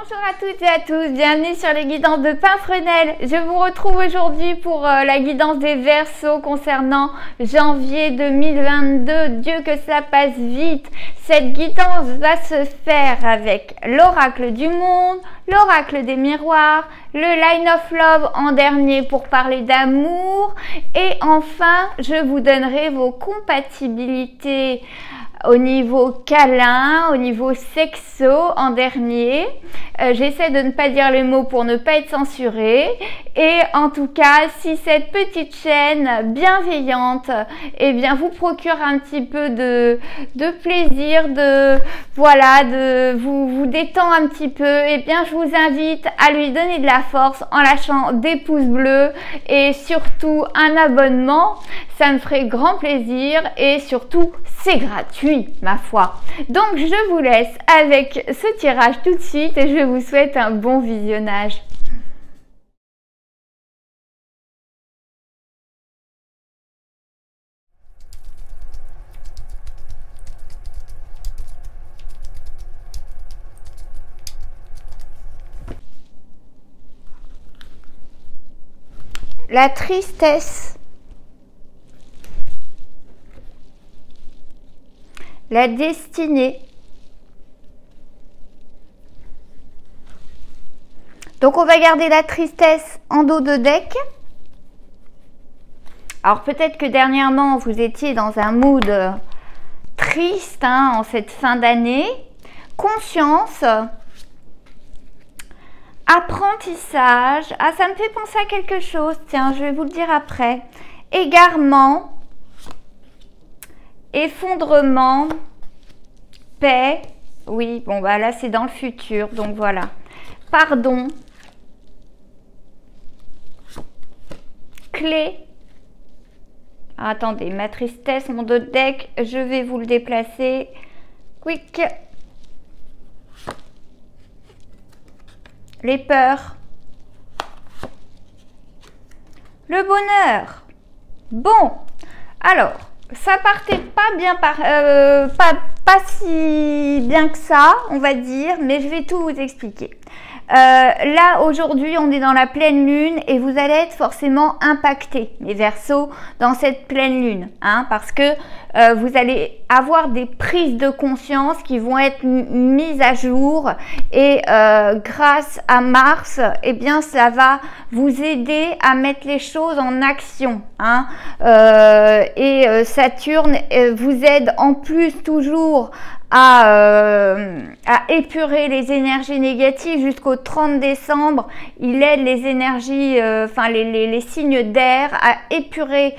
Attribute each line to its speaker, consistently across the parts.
Speaker 1: Bonjour à toutes et à tous, bienvenue sur les guidances de Pinfrenelle. Je vous retrouve aujourd'hui pour la guidance des Verseaux concernant janvier 2022. Dieu que ça passe vite. Cette guidance va se faire avec l'oracle du monde, l'oracle des miroirs, le line of love en dernier pour parler d'amour et enfin je vous donnerai vos compatibilités au niveau câlin, au niveau sexo en dernier. J'essaie de ne pas dire les mots pour ne pas être censurée. Et en tout cas, si cette petite chaîne bienveillante, eh bien, vous procure un petit peu de plaisir, de vous détend un petit peu, eh bien, je vous invite à lui donner de la force en lâchant des pouces bleus et surtout un abonnement. Ça me ferait grand plaisir et surtout, c'est gratuit, ma foi. Donc, je vous laisse avec ce tirage tout de suite et je vous souhaite un bon visionnage. La tristesse. La destinée. Donc, on va garder la tristesse en dos de deck. Alors, peut-être que dernièrement, vous étiez dans un mood triste en cette fin d'année. Conscience. Apprentissage. Ah, ça me fait penser à quelque chose. Tiens, je vais vous le dire après. Égarement. Effondrement, paix, oui, bon bah là c'est dans le futur, donc voilà, pardon, clé, attendez, ma tristesse, mon dos de deck, je vais vous le déplacer, quick, les peurs, le bonheur, bon, alors, ça partait pas bien pas si bien que ça, on va dire, mais je vais tout vous expliquer. Là, aujourd'hui, on est dans la pleine lune et vous allez être forcément impactés, les Verseaux, dans cette pleine lune, parce que vous allez avoir des prises de conscience qui vont être mises à jour et grâce à Mars, eh bien, ça va vous aider à mettre les choses en action, et Saturne vous aide en plus toujours à épurer les énergies négatives jusqu'au 30 décembre. Il aide les énergies, les signes d'air à épurer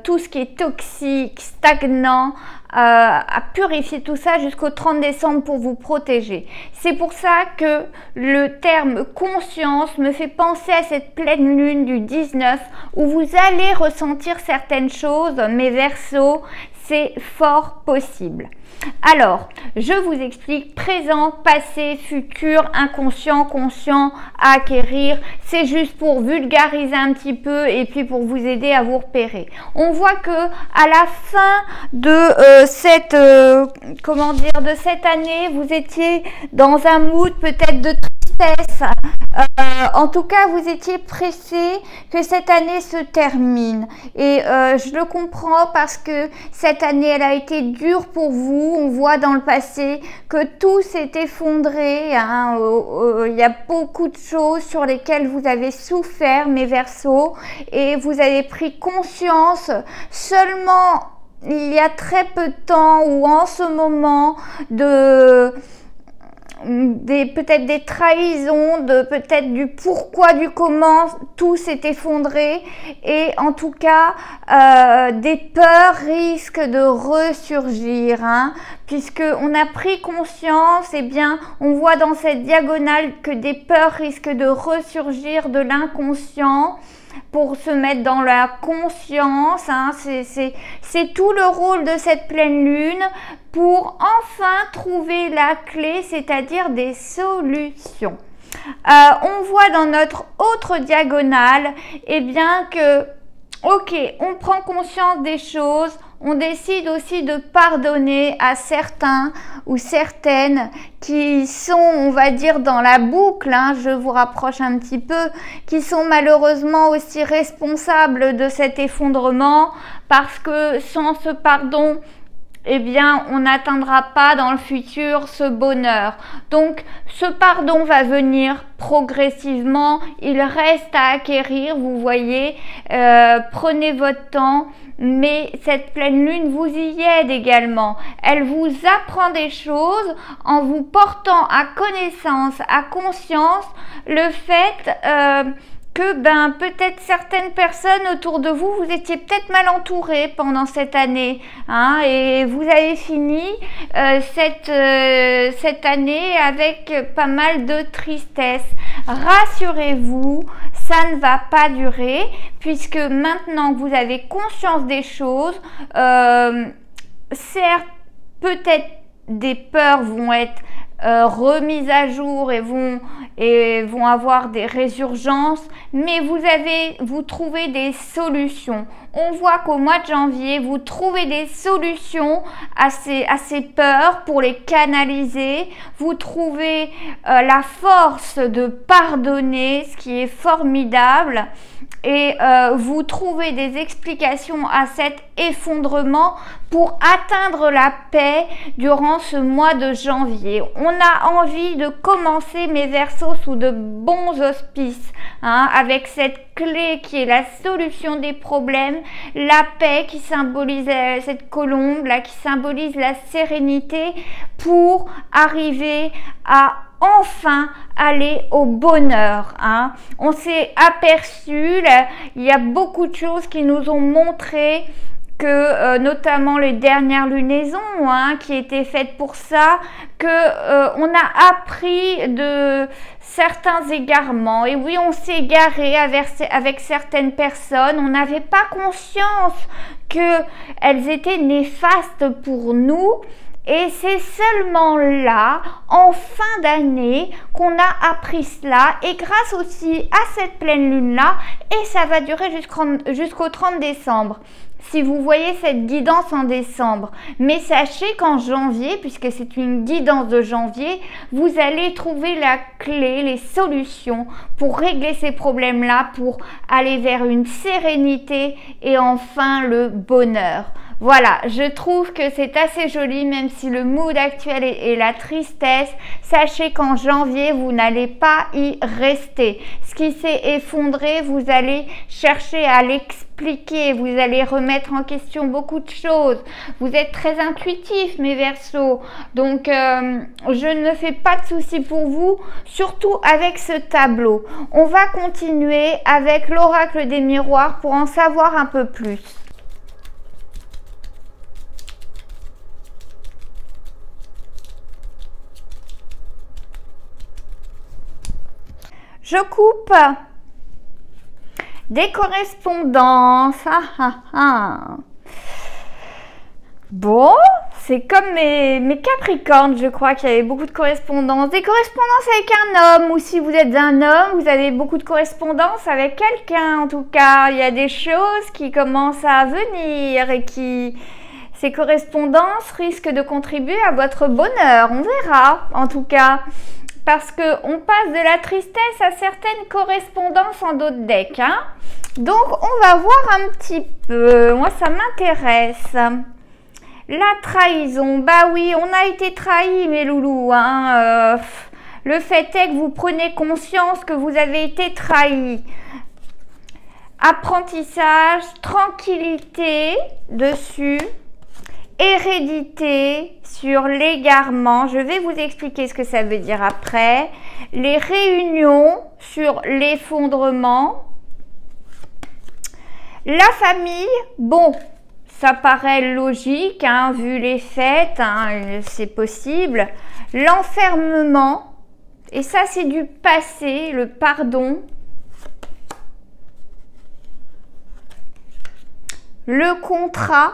Speaker 1: tout ce qui est toxique, stagnant, à purifier tout ça jusqu'au 30 décembre pour vous protéger. C'est pour ça que le terme conscience me fait penser à cette pleine lune du 19 où vous allez ressentir certaines choses, mes Verseaux, c'est fort possible. Alors, je vous explique présent, passé, futur, inconscient, conscient, à acquérir. C'est juste pour vulgariser un petit peu et puis pour vous aider à vous repérer. On voit que à la fin de cette année, vous étiez dans un mood peut-être de tristesse. En tout cas, vous étiez pressé que cette année se termine et je le comprends parce que cette année, elle a été dure pour vous. On voit dans le passé que tout s'est effondré. Il y a beaucoup de choses sur lesquelles vous avez souffert, mes Verseaux, et vous avez pris conscience seulement il y a très peu de temps ou en ce moment peut-être des trahisons, peut-être du pourquoi, du comment, tout s'est effondré et en tout cas des peurs risquent de ressurgir, puisque on a pris conscience, eh bien on voit dans cette diagonale que des peurs risquent de ressurgir de l'inconscient pour se mettre dans la conscience, c'est tout le rôle de cette pleine lune pour enfin trouver la clé, c'est-à-dire des solutions. On voit dans notre autre diagonale, eh bien que Ok, on prend conscience des choses, on décide aussi de pardonner à certains ou certaines qui sont, on va dire, dans la boucle, hein, je vous rapproche un petit peu, qui sont malheureusement aussi responsables de cet effondrement, parce que sans ce pardon, eh bien, on n'atteindra pas dans le futur ce bonheur. Donc, ce pardon va venir progressivement. Il reste à acquérir, vous voyez. Prenez votre temps. Mais cette pleine lune vous y aide également. Elle vous apprend des choses en vous portant à connaissance, à conscience, le fait que peut-être certaines personnes autour de vous, vous étiez peut-être mal entourés pendant cette année, hein, et vous avez fini cette année avec pas mal de tristesse. Rassurez-vous, ça ne va pas durer, puisque maintenant que vous avez conscience des choses, certes, peut-être des peurs vont être remises à jour et vont avoir des résurgences, mais vous trouvez des solutions. On voit qu'au mois de janvier, vous trouvez des solutions à ces peurs pour les canaliser. Vous trouvez la force de pardonner, ce qui est formidable. Et vous trouvez des explications à cet effondrement pour atteindre la paix durant ce mois de janvier. On a envie de commencer, mes Verseaux, sous de bons auspices, hein, avec cette clé qui est la solution des problèmes, la paix qui symbolise cette colombe là, qui symbolise la sérénité, pour arriver à enfin aller au bonheur, hein. On s'est aperçu, là, il y a beaucoup de choses qui nous ont montré que notamment les dernières lunaisons, hein, qui étaient faites pour ça, que on a appris de certains égarements. Et oui, on s'est égaré avec certaines personnes. On n'avait pas conscience qu'elles étaient néfastes pour nous. Et c'est seulement là, en fin d'année, qu'on a appris cela. Et grâce aussi à cette pleine lune-là, et ça va durer jusqu'au 30 décembre. Si vous voyez cette guidance en décembre, mais sachez qu'en janvier, puisque c'est une guidance de janvier, vous allez trouver la clé, les solutions pour régler ces problèmes-là, pour aller vers une sérénité et enfin le bonheur. Voilà, je trouve que c'est assez joli, même si le mood actuel est la tristesse. Sachez qu'en janvier, vous n'allez pas y rester. Ce qui s'est effondré, vous allez chercher à l'expliquer, vous allez remettre en question beaucoup de choses. Vous êtes très intuitifs, mes Verseaux. Donc, je ne me fais pas de soucis pour vous, surtout avec ce tableau. On va continuer avec l'oracle des miroirs pour en savoir un peu plus. Je coupe des correspondances. Bon, c'est comme mes Capricornes, je crois qu'il y avait beaucoup de correspondances. Des correspondances avec un homme, ou si vous êtes un homme, vous avez beaucoup de correspondances avec quelqu'un. En tout cas, il y a des choses qui commencent à venir et ces correspondances risquent de contribuer à votre bonheur. On verra, en tout cas. Parce qu'on passe de la tristesse à certaines correspondances en d'autres decks, hein. Donc, on va voir un petit peu. Moi, ça m'intéresse. La trahison. Bah oui, on a été trahis, mes loulous, hein. Le fait est que vous prenez conscience que vous avez été trahis. Apprentissage, tranquillité dessus. Hérédité sur l'égarement, je vais vous expliquer ce que ça veut dire après. Les réunions sur l'effondrement. La famille, bon, ça paraît logique, hein, vu les fêtes, hein, c'est possible. L'enfermement, et ça c'est du passé, le pardon. Le contrat.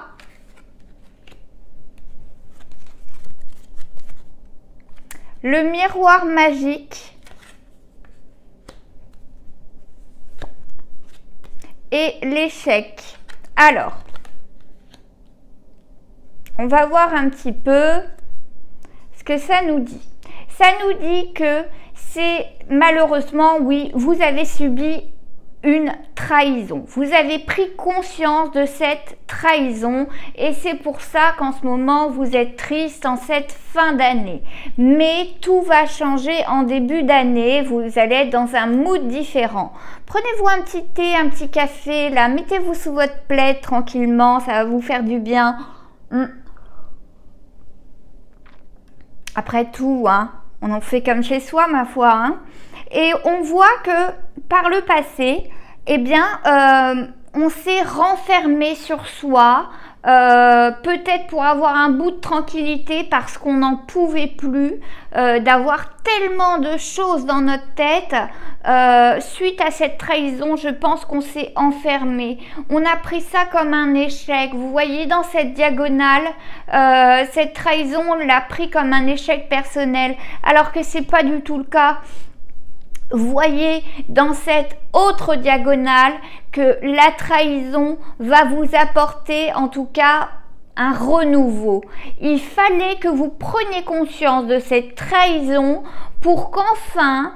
Speaker 1: Le miroir magique et l'échec. Alors, on va voir un petit peu ce que ça nous dit. Ça nous dit que c'est malheureusement, oui, vous avez subi une trahison. Vous avez pris conscience de cette trahison et c'est pour ça qu'en ce moment vous êtes triste en cette fin d'année. Mais tout va changer en début d'année, vous allez être dans un mood différent. Prenez-vous un petit thé, un petit café, là, mettez-vous sous votre plaid tranquillement, ça va vous faire du bien. Après tout, hein, on en fait comme chez soi, ma foi. Hein. Et on voit que par le passé, eh bien, on s'est renfermé sur soi, peut-être pour avoir un bout de tranquillité parce qu'on n'en pouvait plus d'avoir tellement de choses dans notre tête. Suite à cette trahison, je pense qu'on s'est enfermé. On a pris ça comme un échec. Vous voyez dans cette diagonale, cette trahison, on l'a pris comme un échec personnel, alors que c'est pas du tout le cas. Vous voyez dans cette autre diagonale que la trahison va vous apporter en tout cas un renouveau. Il fallait que vous preniez conscience de cette trahison pour qu'enfin,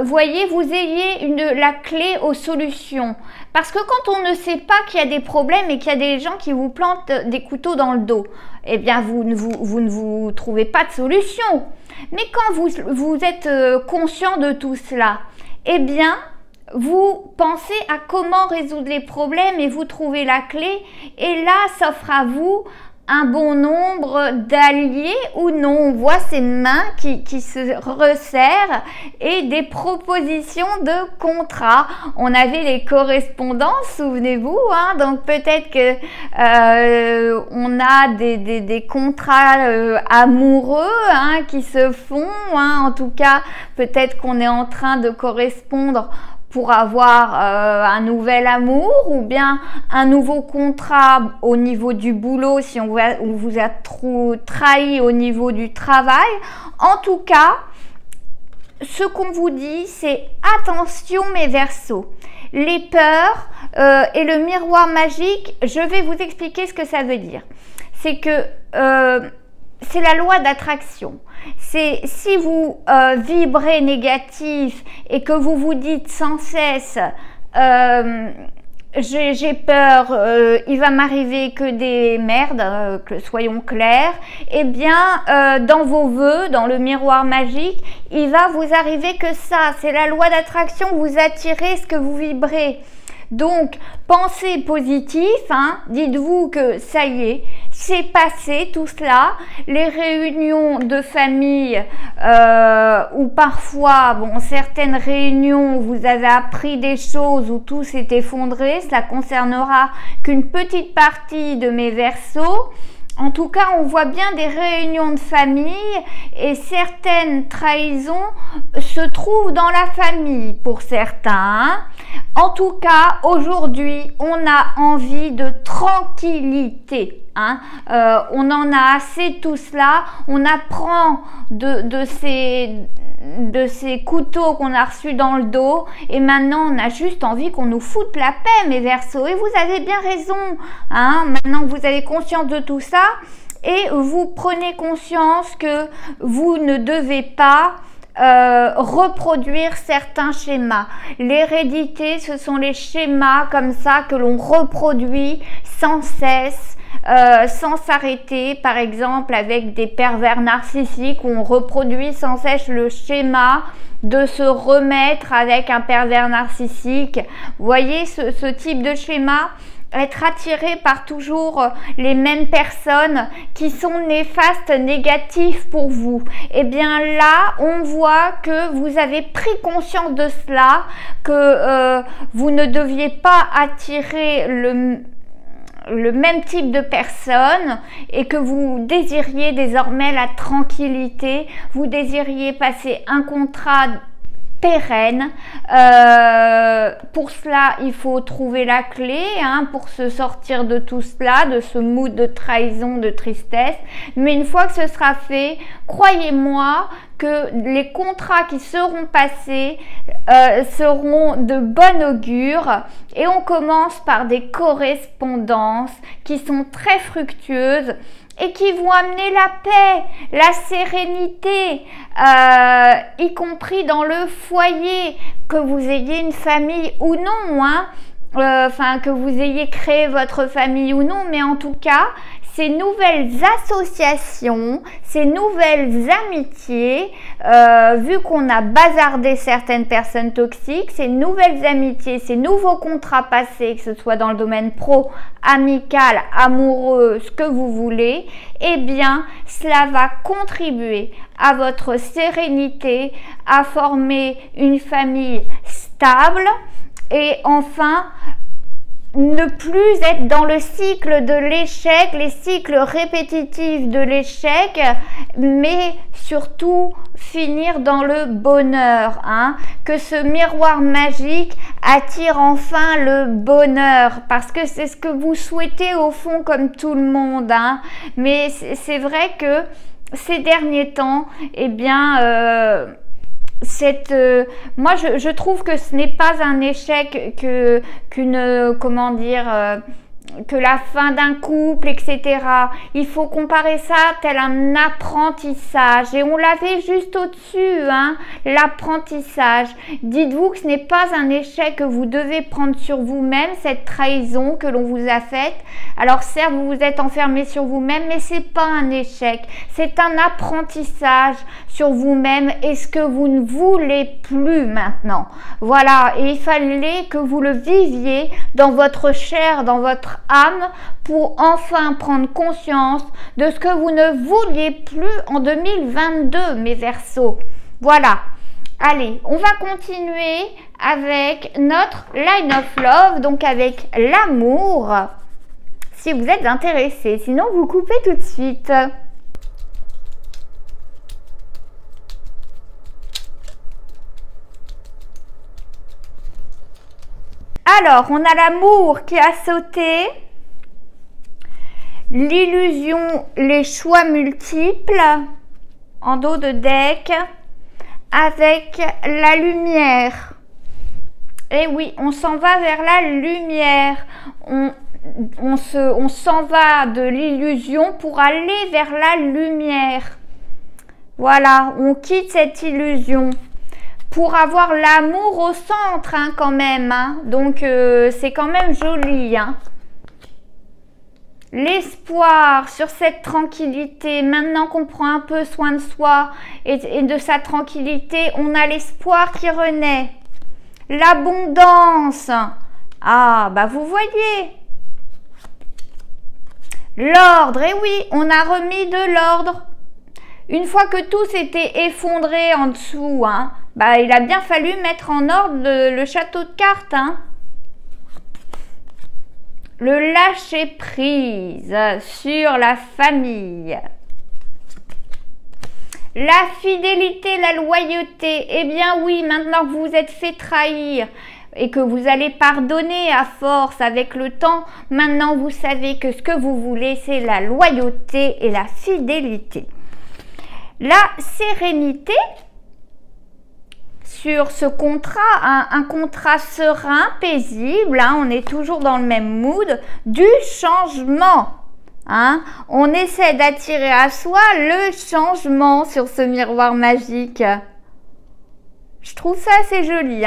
Speaker 1: voyez, vous ayez la clé aux solutions. Parce que quand on ne sait pas qu'il y a des problèmes et qu'il y a des gens qui vous plantent des couteaux dans le dos, eh bien vous ne vous trouvez pas de solution. Mais quand vous êtes conscient de tout cela, eh bien, vous pensez à comment résoudre les problèmes et vous trouvez la clé. Et là, s'offre à vous un bon nombre d'alliés ou non. On voit ces mains qui se resserrent et des propositions de contrats. On avait les correspondances, souvenez-vous, hein, donc peut-être que on a des contrats amoureux hein, qui se font. Hein, en tout cas, peut-être qu'on est en train de correspondre pour avoir un nouvel amour ou bien un nouveau contrat au niveau du boulot si on vous a trop trahi au niveau du travail. En tout cas, ce qu'on vous dit, c'est attention mes Verseaux. Les peurs et le miroir magique, je vais vous expliquer ce que ça veut dire. C'est que c'est la loi d'attraction. C'est si vous vibrez négatif et que vous vous dites sans cesse j'ai peur, il va m'arriver que des merdes, soyons clairs, eh bien dans vos vœux, dans le miroir magique, il va vous arriver que ça. C'est la loi d'attraction, vous attirez ce que vous vibrez. Donc, pensez positif, hein, dites-vous que ça y est, c'est passé tout cela, les réunions de famille où parfois, bon, certaines réunions, vous avez appris des choses où tout s'est effondré, cela concernera qu'une petite partie de mes Verseaux. En tout cas, on voit bien des réunions de famille et certaines trahisons se trouvent dans la famille pour certains. En tout cas, aujourd'hui, on a envie de tranquillité. Hein. On en a assez de tout cela. On apprend de ces couteaux qu'on a reçus dans le dos et maintenant on a juste envie qu'on nous foute la paix mes Verseaux et vous avez bien raison hein, maintenant que vous avez conscience de tout ça et vous prenez conscience que vous ne devez pas reproduire certains schémas. L'hérédité, ce sont les schémas comme ça que l'on reproduit sans cesse, sans s'arrêter, par exemple avec des pervers narcissiques où on reproduit sans cesse le schéma de se remettre avec un pervers narcissique. Vous voyez ce type de schéma, être attiré par toujours les mêmes personnes qui sont néfastes, négatives pour vous. Et bien là, on voit que vous avez pris conscience de cela, que vous ne deviez pas attirer le même type de personnes et que vous désiriez désormais la tranquillité, vous désiriez passer un contrat pérenne. Pour cela, il faut trouver la clé pour se sortir de tout cela, de ce mood de trahison, de tristesse. Mais une fois que ce sera fait, croyez-moi que les contrats qui seront passés seront de bon augure. Et on commence par des correspondances qui sont très fructueuses et qui vont amener la paix, la sérénité, y compris dans le foyer, que vous ayez une famille ou non, que vous ayez créé votre famille ou non, mais en tout cas, ces nouvelles associations, ces nouvelles amitiés, vu qu'on a bazardé certaines personnes toxiques, ces nouvelles amitiés, ces nouveaux contrats passés, que ce soit dans le domaine pro, amical, amoureux, ce que vous voulez, eh bien, cela va contribuer à votre sérénité, à former une famille stable et enfin, ne plus être dans le cycle de l'échec, les cycles répétitifs de l'échec, mais surtout finir dans le bonheur, que ce miroir magique attire enfin le bonheur, parce que c'est ce que vous souhaitez au fond comme tout le monde, mais c'est vrai que ces derniers temps, eh bien, moi je trouve que ce n'est pas un échec que la fin d'un couple, etc. Il faut comparer ça tel un apprentissage. Et on l'avait juste au-dessus, l'apprentissage. Dites-vous que ce n'est pas un échec que vous devez prendre sur vous-même, cette trahison que l'on vous a faite. Alors certes, vous vous êtes enfermé sur vous-même, mais c'est pas un échec. C'est un apprentissage sur vous-même et ce que vous ne voulez plus maintenant. Voilà, et il fallait que vous le viviez dans votre chair, dans votre âme, pour enfin prendre conscience de ce que vous ne vouliez plus en 2022, mes Verseaux. Voilà. Allez, on va continuer avec notre line of love, donc avec l'amour, si vous êtes intéressé. Sinon, vous coupez tout de suite. Alors, on a l'amour qui a sauté, l'illusion, les choix multiples, en dos de deck, avec la lumière. Et oui, on s'en va vers la lumière. On s'en va de l'illusion pour aller vers la lumière. Voilà, on quitte cette illusion pour avoir l'amour au centre quand même. Donc, c'est quand même joli. L'espoir sur cette tranquillité, maintenant qu'on prend un peu soin de soi et de sa tranquillité, on a l'espoir qui renaît. L'abondance. Ah, bah vous voyez. L'ordre, et oui, on a remis de l'ordre. Une fois que tout s'était effondré en dessous, bah, il a bien fallu mettre en ordre le château de cartes. Le lâcher-prise sur la famille. La fidélité, la loyauté. Eh bien oui, maintenant que vous vous êtes fait trahir et que vous allez pardonner à force avec le temps, maintenant vous savez que ce que vous voulez, c'est la loyauté et la fidélité. La sérénité sur ce contrat, un contrat serein, paisible, on est toujours dans le même mood, du changement. On essaie d'attirer à soi le changement sur ce miroir magique. Je trouve ça assez joli,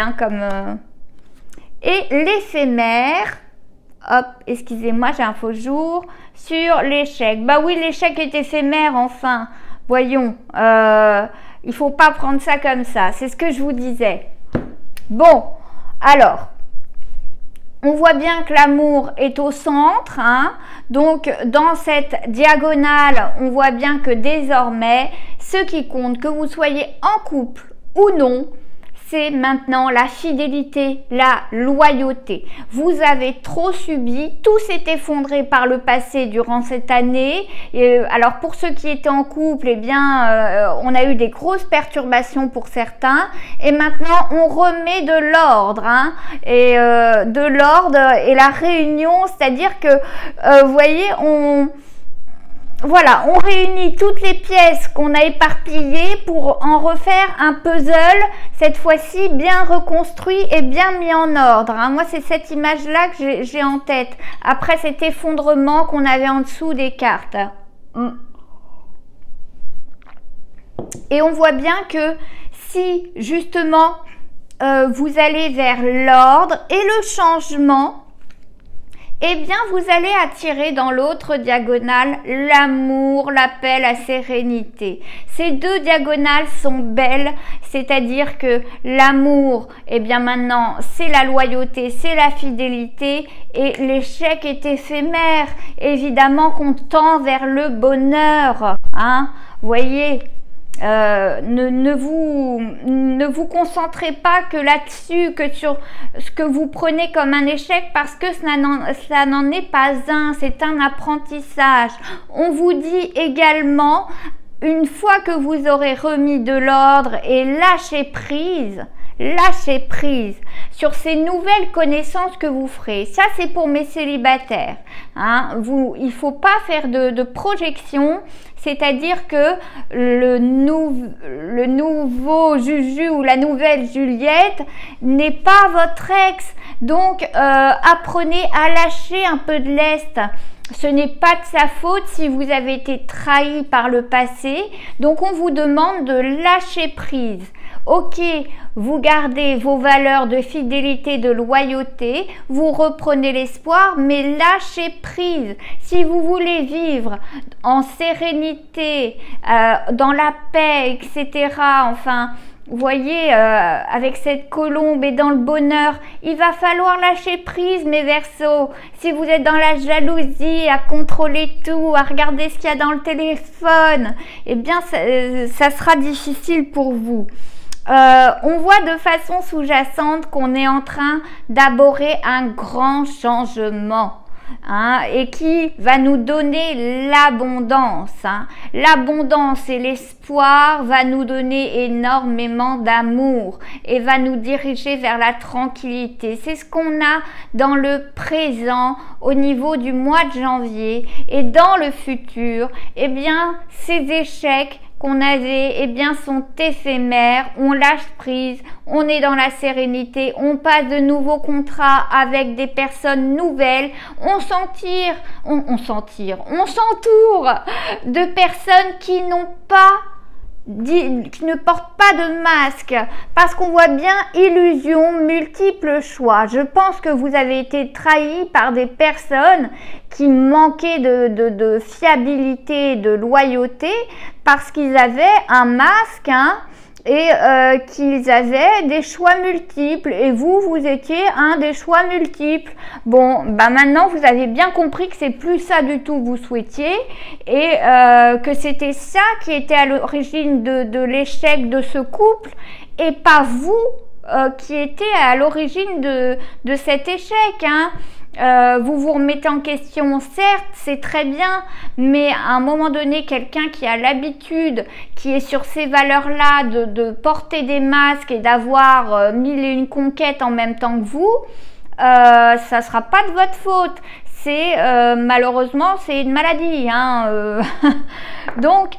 Speaker 1: Et l'éphémère, hop, excusez-moi, j'ai un faux jour, sur l'échec. Bah oui, l'échec est éphémère, enfin. Voyons, il ne faut pas prendre ça comme ça, c'est ce que je vous disais. Bon, alors, on voit bien que l'amour est au centre, donc dans cette diagonale, on voit bien que désormais, ce qui compte, que vous soyez en couple ou non, c'est maintenant la fidélité, la loyauté. Vous avez trop subi, tout s'est effondré par le passé durant cette année. Alors pour ceux qui étaient en couple, eh bien, on a eu des grosses perturbations pour certains. Et maintenant, on remet de l'ordre, hein, et de l'ordre et la réunion, c'est-à-dire que, vous voyez, voilà, on réunit toutes les pièces qu'on a éparpillées pour en refaire un puzzle, cette fois-ci bien reconstruit et bien mis en ordre, hein. Moi, c'est cette image-là que j'ai en tête, après cet effondrement qu'on avait en dessous des cartes. Et on voit bien que si, justement, vous allez vers l'ordre et le changement, eh bien, vous allez attirer dans l'autre diagonale l'amour, la paix, la sérénité. Ces deux diagonales sont belles, c'est-à-dire que l'amour, eh bien maintenant, c'est la loyauté, c'est la fidélité et l'échec est éphémère. Évidemment qu'on tend vers le bonheur, hein, voyez. Ne vous concentrez pas que là-dessus, que sur ce que vous prenez comme un échec, parce que ça n'en est pas un, c'est un apprentissage. On vous dit également, une fois que vous aurez remis de l'ordre et lâché prise sur ces nouvelles connaissances que vous ferez. Ça, c'est pour mes célibataires, hein. Il ne faut pas faire de projection, c'est-à-dire que le nouveau Juju ou la nouvelle Juliette n'est pas votre ex. Donc, apprenez à lâcher un peu de lest. Ce n'est pas de sa faute si vous avez été trahi par le passé. Donc, on vous demande de lâcher prise. Ok, vous gardez vos valeurs de fidélité, de loyauté, vous reprenez l'espoir, mais lâchez prise. Si vous voulez vivre en sérénité, dans la paix, etc., enfin, vous voyez, avec cette colombe et dans le bonheur, il va falloir lâcher prise, mes Verseaux. Si vous êtes dans la jalousie, à contrôler tout, à regarder ce qu'il y a dans le téléphone, eh bien, ça sera difficile pour vous. On voit de façon sous-jacente qu'on est en train d'aborder un grand changement, hein, et qui va nous donner l'abondance, hein. L'abondance et l'espoir va nous donner énormément d'amour et va nous diriger vers la tranquillité. C'est ce qu'on a dans le présent au niveau du mois de janvier, et dans le futur, eh bien, ces échecs qu'on avait, eh bien, sont éphémères, on lâche prise, on est dans la sérénité, on passe de nouveaux contrats avec des personnes nouvelles, on s'entoure de personnes qui ne portent pas de masque, parce qu'on voit bien illusion, multiples choix. Je pense que vous avez été trahi par des personnes qui manquaient de fiabilité, de loyauté, parce qu'ils avaient un masque, hein, et qu'ils avaient des choix multiples, et vous étiez un des choix multiples. Bon, bah maintenant vous avez bien compris que c'est plus ça du tout que vous souhaitiez, et que c'était ça qui était à l'origine de l'échec de ce couple, et pas vous qui étiez à l'origine de cet échec, hein. Vous vous remettez en question, certes, c'est très bien, mais à un moment donné, quelqu'un qui a l'habitude, qui est sur ces valeurs-là, de porter des masques et d'avoir 1000 et une conquêtes en même temps que vous, ça sera pas de votre faute. C'est malheureusement, c'est une maladie, hein. Donc,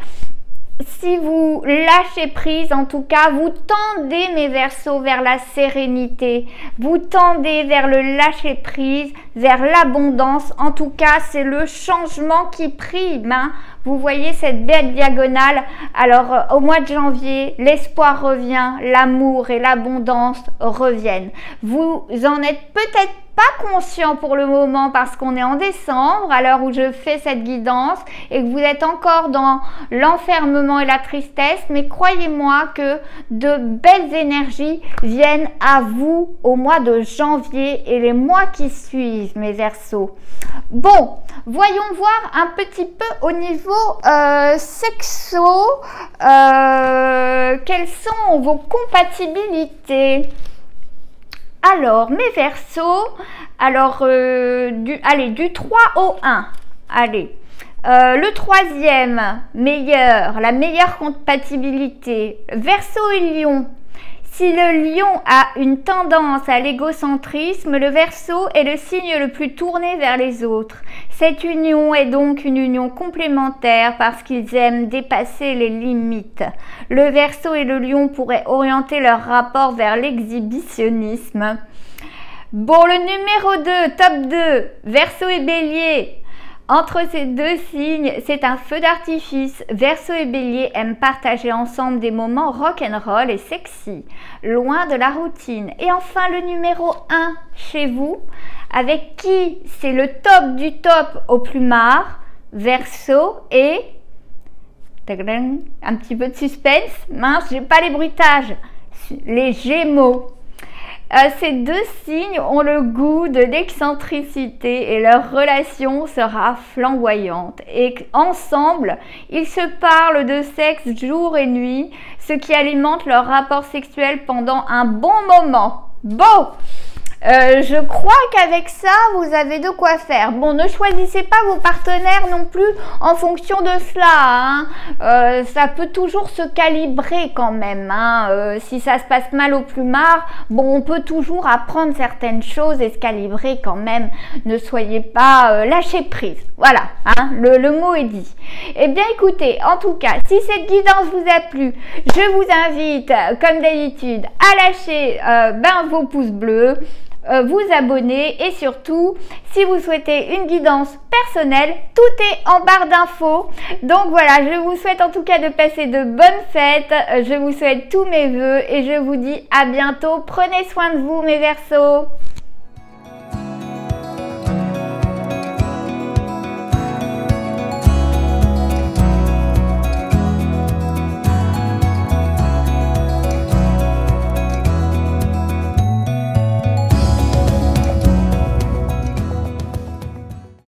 Speaker 1: si vous lâchez prise, en tout cas, vous tendez, mes Verseaux, vers la sérénité. Vous tendez vers le lâcher prise, vers l'abondance. En tout cas, c'est le changement qui prime, hein. Vous voyez cette belle diagonale. Alors, au mois de janvier, l'espoir revient, l'amour et l'abondance reviennent. Vous en êtes peut-être pas conscient pour le moment parce qu'on est en décembre, à l'heure où je fais cette guidance, et que vous êtes encore dans l'enfermement et la tristesse, mais croyez-moi que de belles énergies viennent à vous au mois de janvier et les mois qui suivent, mes Verseaux. Bon, voyons voir un petit peu au niveau sexo, quelles sont vos compatibilités? Alors, mes Verseaux, alors, du 3 au 1, allez. Le troisième, la meilleure compatibilité, Verseau et Lion. Si le lion a une tendance à l'égocentrisme, le Verseau est le signe le plus tourné vers les autres. Cette union est donc une union complémentaire parce qu'ils aiment dépasser les limites. Le Verseau et le lion pourraient orienter leur rapport vers l'exhibitionnisme. Bon, le numéro 2, top 2, Verseau et Bélier. Entre ces deux signes, c'est un feu d'artifice. Verseau et Bélier aiment partager ensemble des moments rock'n'roll et sexy, loin de la routine. Et enfin, le numéro 1 chez vous, avec qui c'est le top du top au plumard, Verseau et... un petit peu de suspense, mince, j'ai pas les bruitages, les Gémeaux. Ces deux signes ont le goût de l'excentricité et leur relation sera flamboyante. Et ensemble, ils se parlent de sexe jour et nuit, ce qui alimente leur rapport sexuel pendant un bon moment. Bon, je crois qu'avec ça, vous avez de quoi faire. Bon, ne choisissez pas vos partenaires non plus en fonction de cela. Hein. Ça peut toujours se calibrer quand même. Hein. Si ça se passe mal au plumard, bon, on peut toujours apprendre certaines choses et se calibrer quand même. Ne soyez pas lâcher prise. Voilà, hein, le mot est dit. Eh bien, écoutez, en tout cas, si cette guidance vous a plu, je vous invite, comme d'habitude, à lâcher vos pouces bleus, vous abonner et surtout, si vous souhaitez une guidance personnelle, tout est en barre d'infos. Donc voilà, je vous souhaite en tout cas de passer de bonnes fêtes. Je vous souhaite tous mes vœux et je vous dis à bientôt. Prenez soin de vous, mes Verseaux.